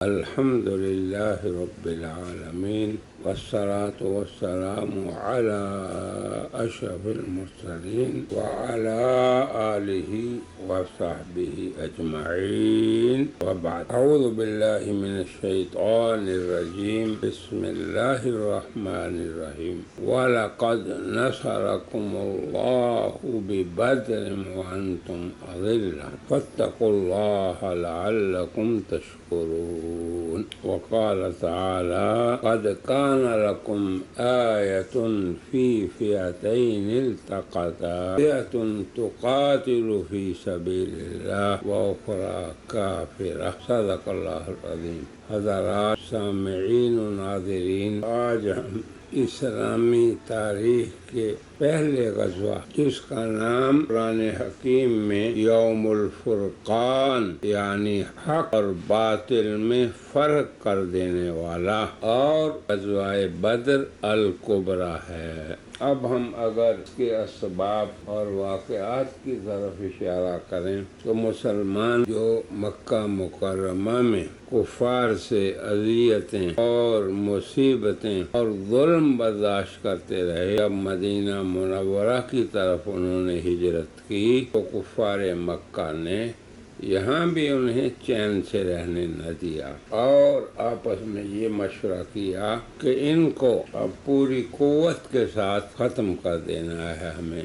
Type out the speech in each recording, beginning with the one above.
الحمد لله رب العالمين والصلاة والسلام على أشرف المرسلين وعلى آله وصحبه أجمعين وبعد. أعوذ بالله من الشيطان الرجيم. بسم الله الرحمن الرحيم. ولقد نصركم الله ببدر وأنتم أذلة فاتقوا الله لعلكم تشكرون. وقال تعالى: قد كان لكم آية في فئتين التقتا فئة تقاتل في سبيل الله وأخرى كافرة. صدق الله العظيم. حضرات سامعین و ناظرین، آج ہم اسلامی تاریخ کے پہلے غزوہ جس کا نام قرآن حکیم میں یوم الفرقان یعنی حق اور باطل میں فرق کر دینے والا اور غزوہ بدر الکبریٰ ہے. اب ہم اگر اس کے اسباب اور واقعات کی طرف اشارہ کریں تو مسلمان جو مکہ مکرمہ میں کفار سے اذیتیں اور مصیبتیں اور ظلم برداشت کرتے رہے، جب مدینہ منورہ کی طرف انہوں نے ہجرت کی تو کفار مکہ نے یہاں بھی انہیں چین سے رہنے نہ دیا اور آپس میں یہ مشورہ کیا کہ ان کو اب پوری قوت کے ساتھ ختم کر دینا ہے، ہمیں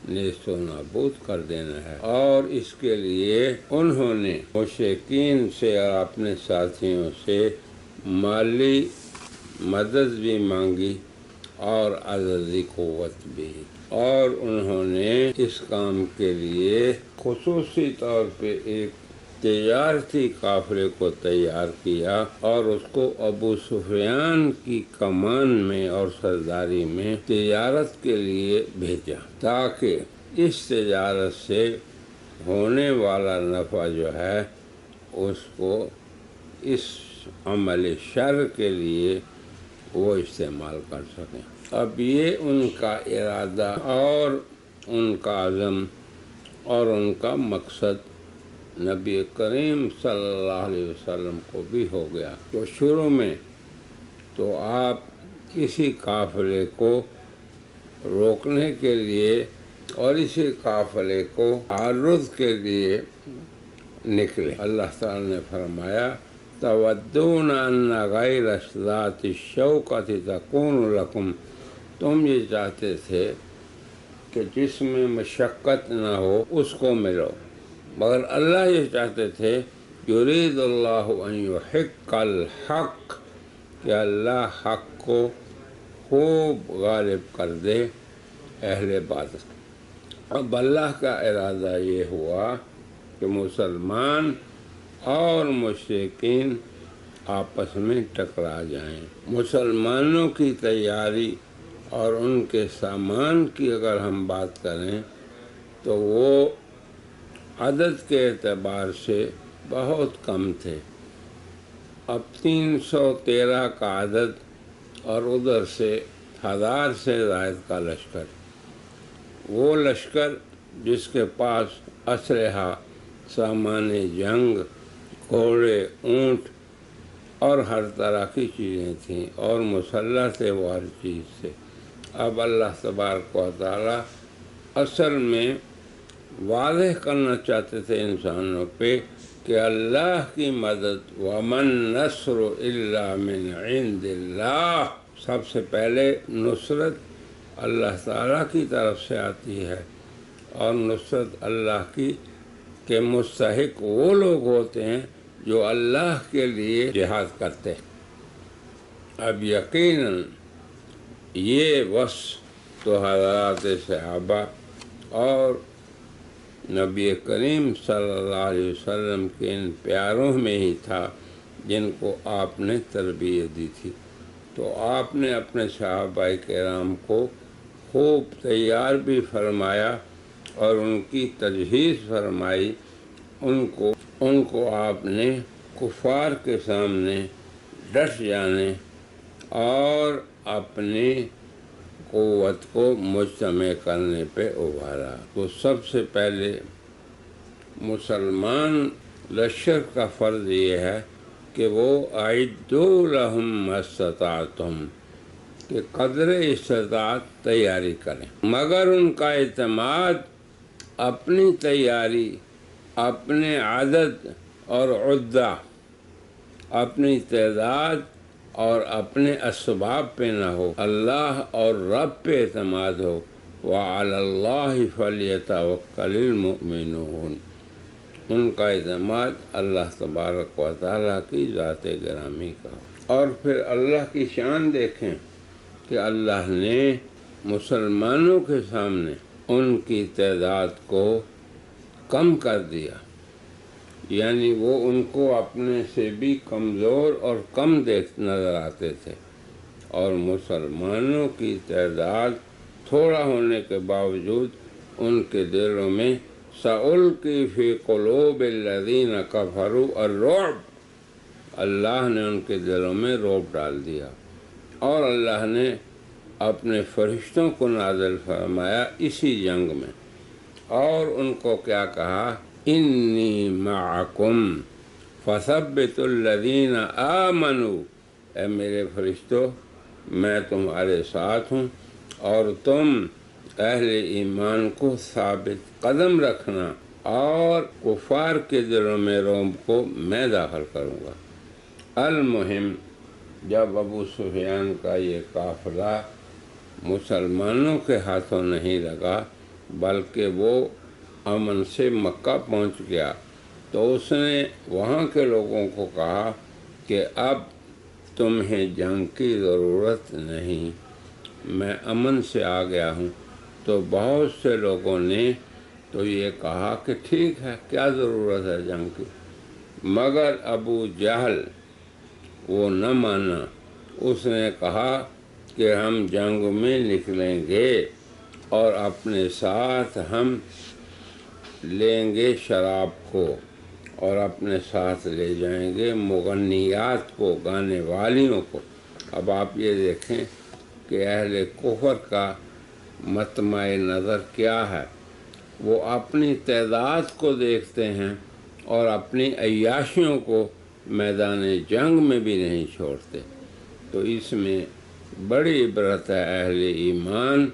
نیست و نابود کر دینا ہے. اور اس کے لیے انہوں نے مشرکین سے اور اپنے ساتھیوں سے مالی مدد بھی مانگی اور عددی قوت بھی، اور انہوں نے اس کام کے لیے خصوصی طور پہ ایک تجارتی قافلے کو تیار کیا اور اس کو ابو سفیان کی کمان میں اور سرداری میں تجارت کے لیے بھیجا تاکہ اس تجارت سے ہونے والا نفع جو ہے اس کو اس عمل شر کے لیے وہ استعمال کر سکیں. اب یہ ان کا ارادہ اور ان کا عزم اور ان کا مقصد نبی کریم صلی اللہ علیہ وسلم کو بھی ہو گیا. تو شروع میں تو آپ کسی قافلے کو روکنے کے لیے اور اسی قافلے کو تعرض کے لیے نکلے. اللہ تعالی نے فرمایا: تودون ان غیر ذات الشوکۃ تکون لکم. تم یہ چاہتے تھے کہ جس میں مشقت نہ ہو اس کو ملو، مگر اللہ یہ چاہتے تھے یرید اللہ ان یحق الحق کہ اللہ حق کو خوب غالب کر دے اہل باطل. اب اللہ کا ارادہ یہ ہوا کہ مسلمان اور مشرکین آپس میں ٹکرا جائیں. مسلمانوں کی تیاری اور ان کے سامان کی اگر ہم بات کریں تو وہ عدد کے اعتبار سے بہت کم تھے. اب 313 کا عدد اور ادھر سے 1000 سے زائد کا لشکر، وہ لشکر جس کے پاس اسلحہ، سامان جنگ، گھوڑے، اونٹ اور ہر طرح کی چیزیں تھیں اور مسلح تھے وہ ہر چیز سے. اب اللہ تبارک و تعالی اصل میں واضح کرنا چاہتے تھے انسانوں پہ کہ اللہ کی مدد وَمَن نَّصْرُ إِلَّا مِنْ عِنْدِ اللَّهِ، سب سے پہلے نصرت اللہ تعالیٰ کی طرف سے آتی ہے اور نصرت اللہ کی کے مستحق وہ لوگ ہوتے ہیں جو اللہ کے لیے جہاد کرتے ہیں. اب یقیناً یہ وصف تو حضرات صحابہ اور نبی کریم صلی اللہ علیہ وسلم کے ان پیاروں میں ہی تھا جن کو آپ نے تربیت دی تھی. تو آپ نے اپنے صحابہ کرام کو خوب تیار بھی فرمایا اور ان کی تجہیز فرمائی. ان کو آپ نے کفار کے سامنے ڈٹ جانے اور اپنی قوت کو مجتمع کرنے پہ ابھارا. تو سب سے پہلے مسلمان لشکر کا فرض یہ ہے کہ وہ اعدوا لہم ما استطعتم کہ قدر استطاعت تیاری کریں، مگر ان کا اعتماد اپنی تیاری، اپنے عدد اور عدہ، اپنی تعداد اور اپنے اسباب پہ نہ ہو، اللہ اور رب پہ اعتماد ہو۔ وَعَلَى اللَّهِ فَلْيَتَوَكَّلِ الْمُؤْمِنُونَ، ان کا اعتماد اللہ تبارک و تعالیٰ کی ذات گرامی کا۔ اور پھر اللہ کی شان دیکھیں کہ اللہ نے مسلمانوں کے سامنے ان کی تعداد کو کم کر دیا، یعنی وہ ان کو اپنے سے بھی کمزور اور کم نظر آتے تھے، اور مسلمانوں کی تعداد تھوڑا ہونے کے باوجود ان کے دلوں میں سَأُلْقِي فِي قُلُوبِ الَّذِينَ كَفَرُوا الرُّعْبَ، اللہ نے ان کے دلوں میں رعب ڈال دیا۔ اور اللہ نے اپنے فرشتوں کو نازل فرمایا اسی جنگ میں، اور ان کو کیا کہا، انی معکم فثبتوا الذین آمنوا، اے میرے فرشتوں میں تمہارے ساتھ ہوں، اور تم اہل ایمان کو ثابت قدم رکھنا، اور کفار کے دلوں میں رعب کو میں داخل کروں گا۔ المہم، جب ابو سفیان کا یہ قافلہ مسلمانوں کے ہاتھوں نہیں لگا بلکہ وہ امن سے مکہ پہنچ گیا، تو اس نے وہاں کے لوگوں کو کہا کہ اب تمہیں جنگ کی ضرورت نہیں، میں امن سے آ گیا ہوں۔ تو بہت سے لوگوں نے تو یہ کہا کہ ٹھیک ہے، کیا ضرورت ہے جنگ کی، مگر ابو جہل وہ نہ مانا، اس نے کہا کہ ہم جنگ میں نکلیں گے اور اپنے ساتھ ہم لیں گے شراب کو، اور اپنے ساتھ لے جائیں گے مغنیات کو، گانے والیوں کو۔ اب آپ یہ دیکھیں کہ اہل کفر کا مطمع نظر کیا ہے، وہ اپنی تعداد کو دیکھتے ہیں اور اپنی عیاشیوں کو میدان جنگ میں بھی نہیں چھوڑتے۔ تو اس میں بڑی عبرت ہے اہل ایمان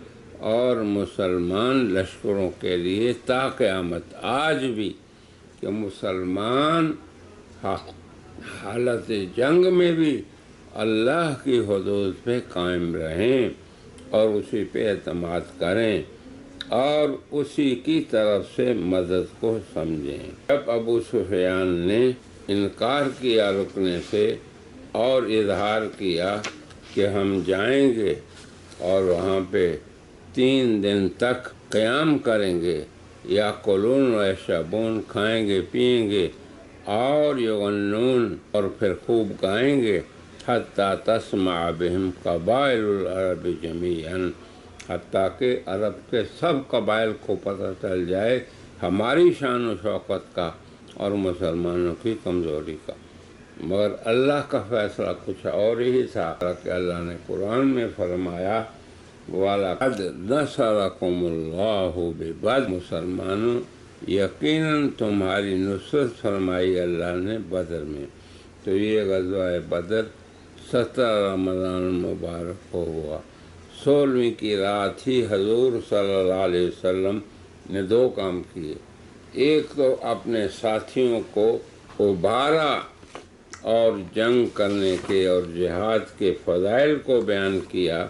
اور مسلمان لشکروں کے لیے تا قیامت آج بھی، کہ مسلمان حالت جنگ میں بھی اللہ کی حدود پہ قائم رہیں اور اسی پہ اعتماد کریں اور اسی کی طرف سے مدد کو سمجھیں۔ جب ابو سفیان نے انکار کیا رکنے سے اور اظہار کیا کہ ہم جائیں گے اور وہاں پہ 3 دن تک قیام کریں گے، یا قلون و یشربون، کھائیں گے پئیں گے، اور یغنون، اور پھر خوب گائیں گے، حتیٰ تسمع بہم قبائل العرب جمیعاً، حتیٰ کہ عرب کے سب قبائل کو پتہ چل جائے ہماری شان و شوکت کا اور مسلمانوں کی کمزوری کا۔ مگر اللہ کا فیصلہ کچھ اور ہی تھا کہ اللہ نے قرآن میں فرمایا وَلَقَدْ نَصَرَكُمُ اللَّهُ بِبَدْرٍ، مسلمانوں یقیناً تمہاری نصرت فرمائی اللہ نے بدر میں۔ تو یہ غزوہ بدر 17 رمضان المبارک کو ہوا۔ 16ویں کی رات ہی حضور صلی اللہ علیہ وسلم نے 2 کام کیے، ایک تو اپنے ساتھیوں کو ابھارا اور جنگ کرنے کے اور جہاد کے فضائل کو بیان کیا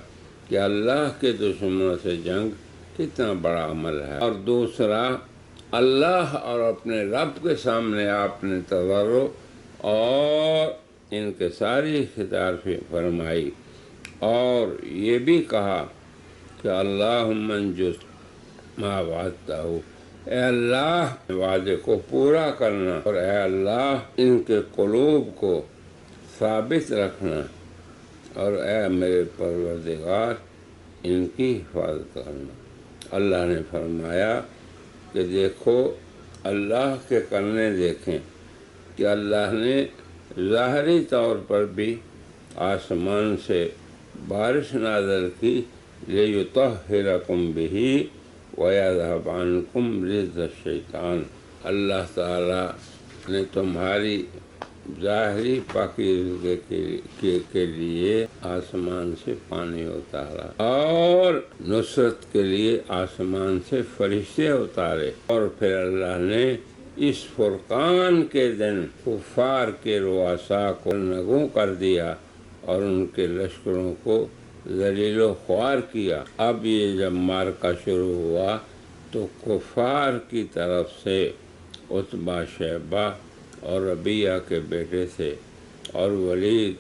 کہ اللہ کے دشمنوں سے جنگ کتنا بڑا عمل ہے، اور دوسرا اللہ اور اپنے رب کے سامنے آپ نے تضرع اور انکساری خطاب فرمائی، اور یہ بھی کہا کہ اللہم انجز ما وعدتہ، اے اللہ وعدے کو پورا کرنا، اور اے اللہ ان کے قلوب کو ثابت رکھنا، اور اے میرے پروردگار ان کی حفاظت کرنا۔ اللہ نے فرمایا کہ دیکھو اللہ کے کرنے دیکھیں کہ اللہ نے ظاہری طور پر بھی آسمان سے بارش نازل کی لِيُطَهِّرَكُمْ بِهِ وَيَذْهَبْ عَنْكُمْ رِجْزَ الشَّيْطَانِ، اللہ تعالیٰ نے تمہاری ظاہری پاکیزگی کے لیے آسمان سے پانی اتارا، اور نصرت کے لیے آسمان سے فرشتے اتارے، اور پھر اللہ نے اس فرقان کے دن کفار کے رؤساء کو نگوں کر دیا اور ان کے لشکروں کو ذلیل و خوار کیا۔ اب یہ جب معرکہ شروع ہوا تو کفار کی طرف سے عتبہ، شیبہ اور ربیعہ کے بیٹے تھے اور ولید،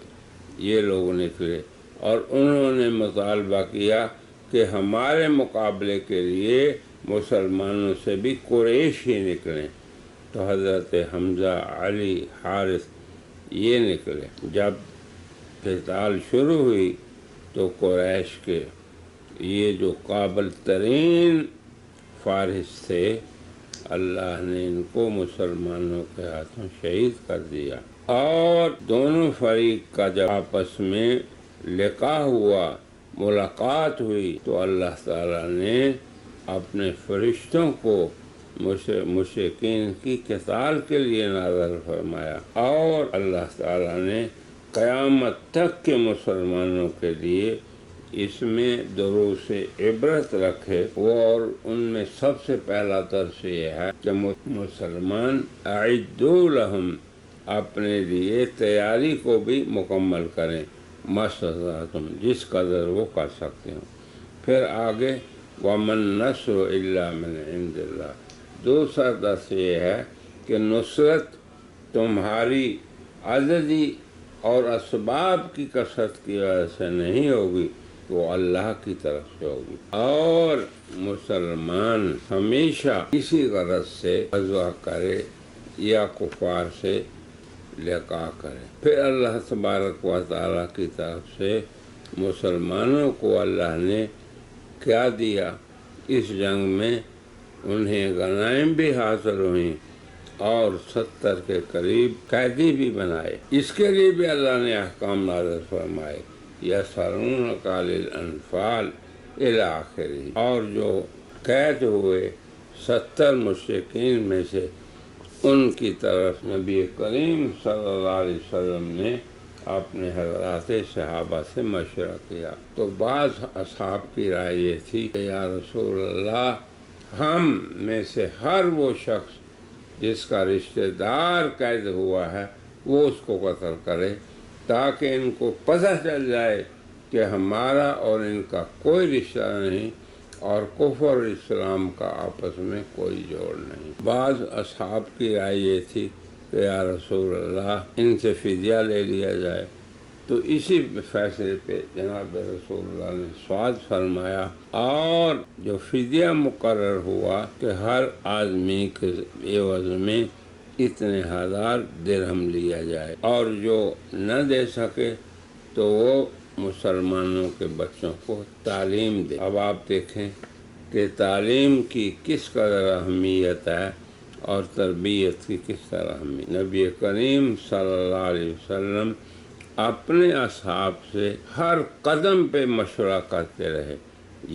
یہ لوگ نکلے اور انہوں نے مطالبہ کیا کہ ہمارے مقابلے کے لیے مسلمانوں سے بھی قریش ہی نکلیں۔ تو حضرت حمزہ، علی، حارث یہ نکلے۔ جب قتال شروع ہوئی تو قریش کے یہ جو قابل ترین فارس تھے، اللہ نے ان کو مسلمانوں کے ہاتھوں شہید کر دیا، اور دونوں فریق کا جب آپس میں لقاء ہوا، ملاقات ہوئی، تو اللہ تعالیٰ نے اپنے فرشتوں کو مشرکین کی قتال کے لیے نازل فرمایا، اور اللہ تعالیٰ نے قیامت تک کے مسلمانوں کے لیے اس میں دروس عبرت رکھے، اور ان میں سب سے پہلا درس یہ ہے کہ مسلمان اعدوا لہم، اپنے لیے تیاری کو بھی مکمل کریں، مستطعتم، جس قدر وہ کر سکتے ہوں۔ پھر آگے وَمَن نَّصْرُ إِلَّا مِنْ عِندِ اللَّهِ، دوسرا درس یہ ہے کہ نصرت تمہاری عددی اور اسباب کی کثرت کی وجہ سے نہیں ہوگی، وہ اللہ کی طرف سے ہوگی، اور مسلمان ہمیشہ اسی غرض سے غزوہ کرے یا کفار سے لقاء کرے۔ پھر اللہ تبارک و تعالیٰ کی طرف سے مسلمانوں کو اللہ نے کیا دیا، اس جنگ میں انہیں غنائم بھی حاصل ہوئیں اور 70 کے قریب قیدی بھی بنائے۔ اس کے لیے بھی اللہ نے احکام نازل فرمائے، یسألونک عن الانفال الی آخرہ، اور جو قید ہوئے 70 مشرکین میں سے ان کی طرف نبی کریم صلی اللہ علیہ وسلم نے اپنے حضرات صحابہ سے مشورہ کیا، تو بعض اصحاب کی رائے یہ تھی کہ یا رسول اللہ، ہم میں سے ہر وہ شخص جس کا رشتہ دار قید ہوا ہے وہ اس کو قتل کرے، تاکہ ان کو پتہ چل جائے کہ ہمارا اور ان کا کوئی رشتہ نہیں، اور کفر اور اسلام کا آپس میں کوئی جوڑ نہیں۔ بعض اصحاب کی رائے یہ تھی کہ یا رسول اللہ، ان سے فدیہ لے لیا جائے، تو اسی فیصلے پہ جناب رسول اللہ نے سواد فرمایا، اور جو فدیہ مقرر ہوا کہ ہر آدمی کے عوض میں اتنے 1000 درہم لیا جائے، اور جو نہ دے سکے تو وہ مسلمانوں کے بچوں کو تعلیم دے۔ اب آپ دیکھیں کہ تعلیم کی کس قدر اہمیت ہے اور تربیت کی کس طرح اہمیت۔ نبی کریم صلی اللہ علیہ وسلم اپنے اصحاب سے ہر قدم پہ مشورہ کرتے رہے۔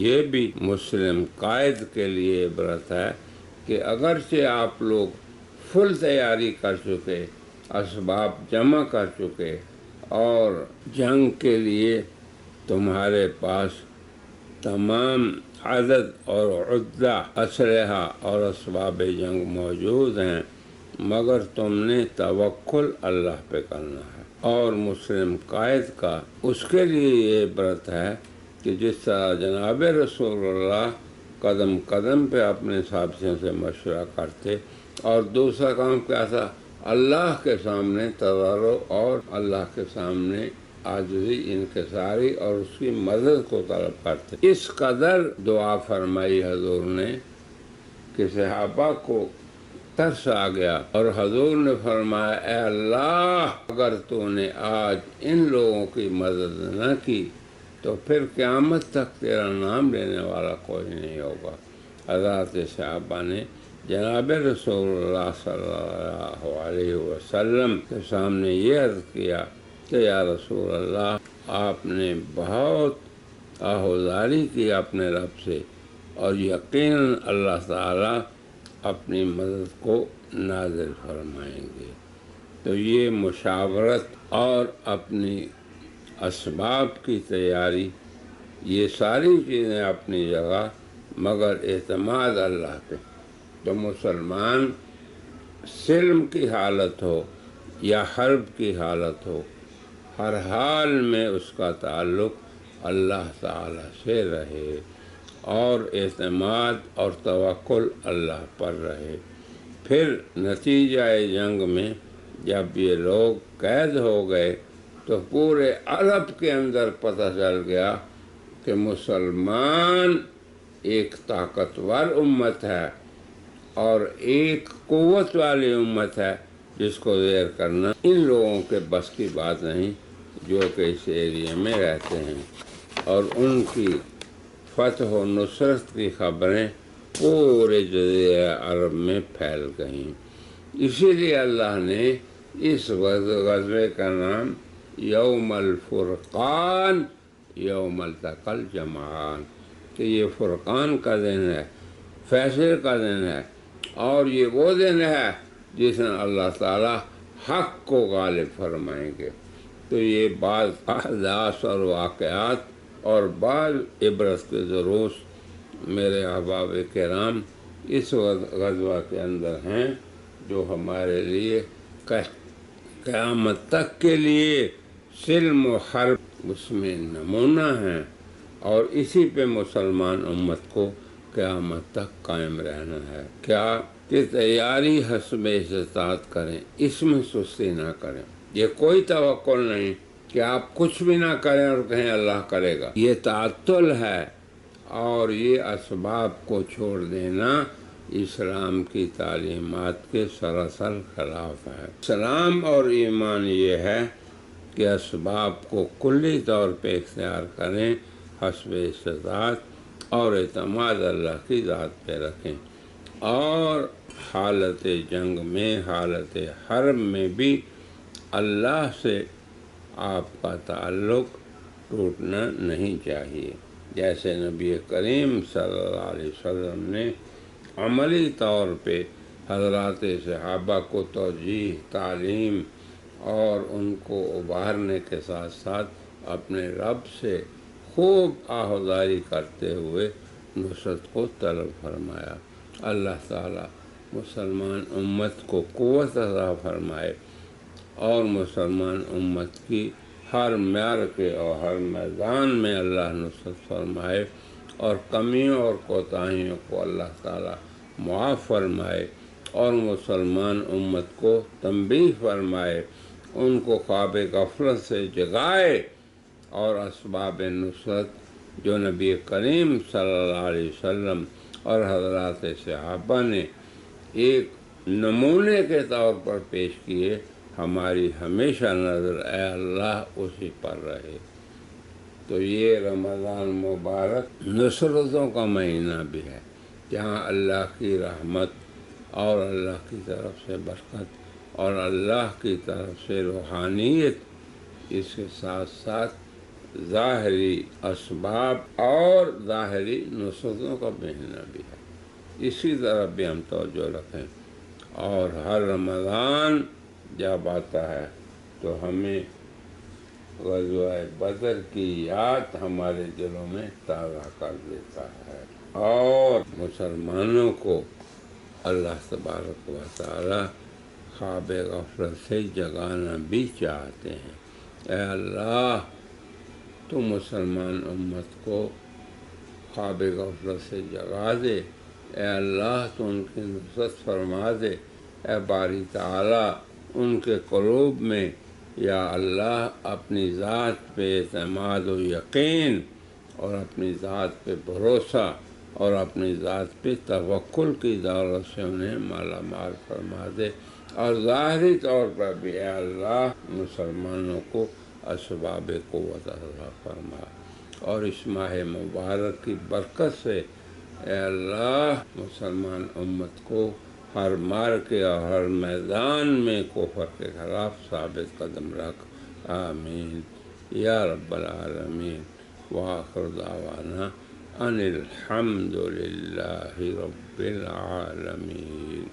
یہ بھی مسلم قائد کے لیے عبرت ہے کہ اگرچہ آپ لوگ فل تیاری کر چکے، اسباب جمع کر چکے، اور جنگ کے لیے تمہارے پاس تمام عدد اور عدہ اسلحہ اور اسباب جنگ موجود ہیں، مگر تم نے توکل اللہ پہ کرنا ہے۔ اور مسلم قائد کا اس کے لیے یہ عبرت ہے کہ جس طرح جناب رسول اللہ قدم قدم پہ اپنے ساتھیوں سے مشورہ کرتے، اور دوسرا کام کیا تھا، اللہ کے سامنے تضرع اور اللہ کے سامنے عاجزی، انکساری اور اس کی مدد کو طلب کرتے۔ اس قدر دعا فرمائی حضور نے کہ صحابہ کو ترس آ گیا، اور حضور نے فرمایا اے اللہ، اگر تو نے آج ان لوگوں کی مدد نہ کی تو پھر قیامت تک تیرا نام لینے والا کوئی نہیں ہوگا۔ حضرات صحابہ نے جناب رسول اللہ صلی اللہ علیہ وسلم کے سامنے یہ عرض کیا کہ یا رسول اللہ، آپ نے بہت آہوزاری کی اپنے رب سے، اور یقیناً اللہ تعالیٰ اپنی مدد کو نازل فرمائیں گے۔ تو یہ مشاورت اور اپنی اسباب کی تیاری، یہ ساری چیزیں اپنی جگہ، مگر اعتماد اللہ پہ۔ تو مسلمان سلم کی حالت ہو یا حرب کی حالت ہو، ہر حال میں اس کا تعلق اللہ تعالیٰ سے رہے اور اعتماد اور توکل اللہ پر رہے۔ پھر نتیجہ جنگ میں جب یہ لوگ قید ہو گئے تو پورے عرب کے اندر پتہ چل گیا کہ مسلمان ایک طاقتور امت ہے اور ایک قوت والی امت ہے، جس کو زیر کرنا ان لوگوں کے بس کی بات نہیں جو کہ اس ایریے میں رہتے ہیں، اور ان کی فتح و نصرت کی خبریں پورے جزیرہ عرب میں پھیل گئیں۔ اسی لیے اللہ نے اس غزوے کا نام یوم الفرقان، یوم التقى الجمعان، کہ یہ فرقان کا دن ہے، فیصلے کا دن ہے، اور یہ وہ دن ہے جس میں اللہ تعالیٰ حق کو غالب فرمائیں گے۔ تو یہ بعض احداث اور واقعات اور بعض عبرت کے دروس میرے احباب کرام اس غزوہ کے اندر ہیں، جو ہمارے لیے قیامت تک کے لیے سلم و حرب اس میں نمونہ ہیں، اور اسی پہ مسلمان امت کو قیامت تک قائم رہنا ہے۔ کیا کہ تیاری حسب استطاعت کریں، اس میں سستی نہ کریں۔ یہ کوئی توقع نہیں کہ آپ کچھ بھی نہ کریں اور کہیں اللہ کرے گا، یہ تعطل ہے، اور یہ اسباب کو چھوڑ دینا اسلام کی تعلیمات کے سراسر خلاف ہے۔ اسلام اور ایمان یہ ہے کہ اسباب کو کلی طور پہ اختیار کریں حسب استطاعت، اور اعتماد اللہ کی ذات پہ رکھیں، اور حالت جنگ میں، حالت حرب میں بھی اللہ سے آپ کا تعلق ٹوٹنا نہیں چاہیے۔ جیسے نبی کریم صلی اللہ علیہ وسلم نے عملی طور پہ حضرات صحابہ کو توجیہ، تعلیم اور ان کو ابھارنے کے ساتھ ساتھ اپنے رب سے خوب آہوازی کرتے ہوئے نصرت کو طلب فرمایا۔ اللہ تعالیٰ مسلمان امت کو قوت عطا فرمائے، اور مسلمان امت کی ہر معیار کے اور ہر میدان میں اللہ نصرت فرمائے، اور کمیوں اور کوتاہیوں کو اللہ تعالیٰ معاف فرمائے، اور مسلمان امت کو تنبیہ فرمائے، ان کو خواب غفلت سے جگائے، اور اسباب نصرت جو نبی کریم صلی اللہ علیہ وسلم اور حضرات صحابہ نے ایک نمونے کے طور پر پیش کیے، ہماری ہمیشہ نظر اے اللہ اسی پر رہے۔ تو یہ رمضان مبارک نصرتوں کا مہینہ بھی ہے، جہاں اللہ کی رحمت اور اللہ کی طرف سے برکت اور اللہ کی طرف سے روحانیت، اس کے ساتھ ساتھ ظاہری اسباب اور ظاہری نصرتوں کا مہینہ بھی ہے۔ اسی طرف بھی ہم توجہ رکھیں، اور ہر رمضان جب آتا ہے تو ہمیں غزوہ بدر کی یاد ہمارے دلوں میں تازہ کر دیتا ہے، اور مسلمانوں کو اللہ تبارک و تعالی خواب غفلت سے جگانا بھی چاہتے ہیں۔ اے اللہ، تو مسلمان امت کو خواب غفلت سے جگا دے، اے اللہ تو ان کی نصرت فرما دے، اے باری تعالیٰ ان کے قلوب میں یا اللہ اپنی ذات پہ اعتماد و یقین، اور اپنی ذات پہ بھروسہ، اور اپنی ذات پہ توکل کی دولت سے انہیں مالا مال فرما دے، اور ظاہری طور پر بھی اے اللہ مسلمانوں کو اسباب قوت عطا فرما، اور اس ماہ مبارک کی برکت سے اے اللہ مسلمان امت کو ہر مارکے اور ہر میدان میں کفر کے خلاف ثابت قدم رکھ، آمین یا رب العالمین۔ وآخر دعوانا ان الحمد للہ رب العالمین۔